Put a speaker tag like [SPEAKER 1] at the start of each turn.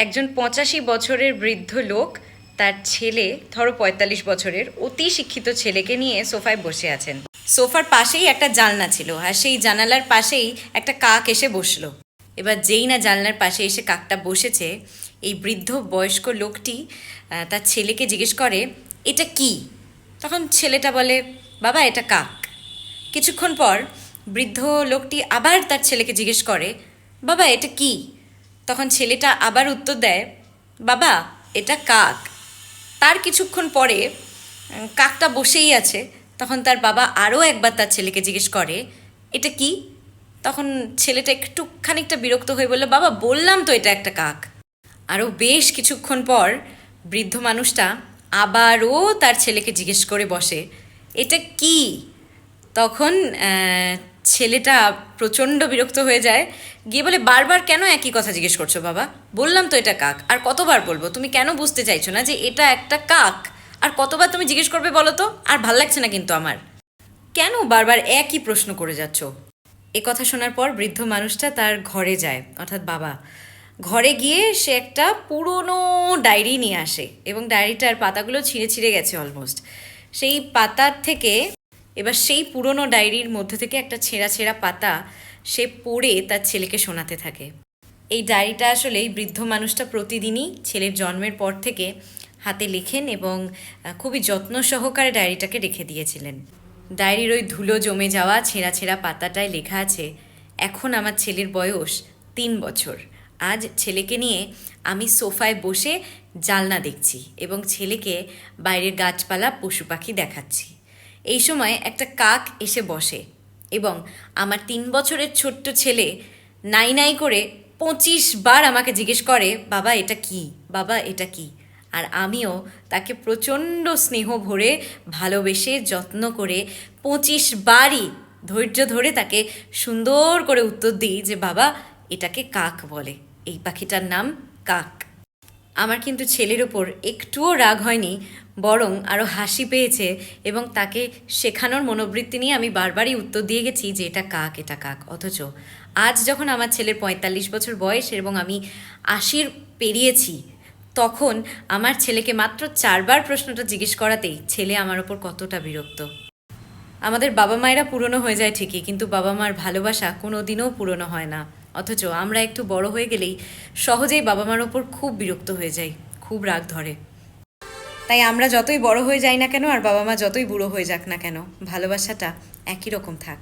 [SPEAKER 1] একজন 85 বছরের বৃদ্ধ লোক তার ছেলে ধরো 45 বছরের অতি শিক্ষিত ছেলেকে নিয়ে সোফায় বসে আছেন। সোফার পাশেই একটা জানলা ছিল আর সেই জানালার পাশেই একটা কাক এসে বসলো। এবার যেই না জানলার পাশে এসে কাকটা বসেছে, এই বৃদ্ধ বয়স্ক লোকটি তার ছেলেকে জিজ্ঞেস করে, এটা কি? তখন ছেলেটা বলে, বাবা এটা কাক। কিছুক্ষণ পর বৃদ্ধ লোকটি আবার তার ছেলেকে জিজ্ঞেস করে, বাবা এটা কি? তখন ছেলেটা আবার উত্তর দেয়, বাবা এটা কাক। তার কিছুক্ষণ পরে কাকটা বসেই আছে। তখন তার বাবা আরও একবার তার ছেলেকে জিজ্ঞেস করে, এটা কি? তখন ছেলেটা একটু খানিকটা বিরক্ত হয়ে বলল, বাবা বললাম তো এটা একটা কাক। আরও বেশ কিছুক্ষণ পর বৃদ্ধ মানুষটা আবারও তার ছেলেকে জিজ্ঞেস করে বসে, এটা কি? তখন ছেলেটা প্রচণ্ড বিরক্ত হয়ে যায়, গিয়ে বলে, বারবার কেন একই কথা জিজ্ঞেস করছো বাবা? বললাম তো এটা কাক, আর কতবার বলবো? তুমি কেন বুঝতে চাইছো না যে এটা একটা কাক? আর কতবার তুমি জিজ্ঞেস করবে বলো তো? আর ভাল লাগছে না কিন্তু আমার। কেন বারবার একই প্রশ্ন করে যাচ্ছ? এ কথা শোনার পর বৃদ্ধ মানুষটা তার ঘরে যায়, অর্থাৎ বাবা ঘরে গিয়ে সে একটা পুরনো ডায়েরি নিয়ে আসে এবং ডায়েরিটার পাতাগুলো ছিঁড়ে ছিঁড়ে গেছে অলমোস্ট। সেই পাতার থেকে এবার সেই পুরনো ডায়েরির মধ্যে থেকে একটা ছেঁড়া ছেঁড়া পাতা সে পড়ে তার ছেলেকে শোনাতে থাকে। এই ডায়েরিটা আসলে এই বৃদ্ধ মানুষটা প্রতিদিনই ছেলের জন্মের পর থেকে হাতে লেখেন এবং খুবই যত্ন সহকারে ডায়েরিটাকে রেখে দিয়েছিলেন। ডায়েরির ওই ধুলো জমে যাওয়া ছেঁড়া ছেঁড়া পাতাটায় লেখা আছে, এখন আমার ছেলের বয়স 3 বছর। আজ ছেলেকে নিয়ে আমি সোফায় বসে জানলা দেখছি এবং ছেলেকে বাইরের গাছপালা পশু পাখি দেখাচ্ছি। এই সময় একটা কাক এসে বসে এবং আমার 3 বছরের ছোট্ট ছেলে নাই নাই করে 25 বার আমাকে জিজ্ঞেস করে, বাবা এটা কি? বাবা এটা কি? আর আমিও তাকে প্রচণ্ড স্নেহ ভরে ভালোবেসে যত্ন করে 25 বারই ধৈর্য ধরে তাকে সুন্দর করে উত্তর দিই যে বাবা এটাকে কাক বলে, এই পাখিটার নাম কাক। আমার কিন্তু ছেলের ওপর একটুও রাগ হয়নি, বরং আরও হাসি পেয়েছে এবং তাকে শেখানোর মনোবৃত্তি নিয়ে আমি বারবারই উত্তর দিয়ে গেছি যে এটা কাক, এটা কাক। অথচ আজ যখন আমার ছেলের 45 বছর বয়স এবং আমি 80 পেরিয়েছি, তখন আমার ছেলেকে মাত্র 4 বার প্রশ্নটা জিজ্ঞেস করাতেই ছেলে আমার ওপর কতটা বিরক্ত। আমাদের বাবা মায়েরা পুরনো হয়ে যায় ঠিকই, কিন্তু বাবা মার ভালোবাসা কোনো দিনও পুরনো হয় না। অথচ আমরা একটু বড় হয়ে গেলেই সহজেই বাবা মার ওপর খুব বিরক্ত হয়ে যাই, খুব রাগ ধরে। তাই আমরা যতই বড় হয়ে যাই না কেন আর বাবা মা যতই বুড়ো হয়ে যাক না কেন, ভালোবাসাটা একই রকম থাক।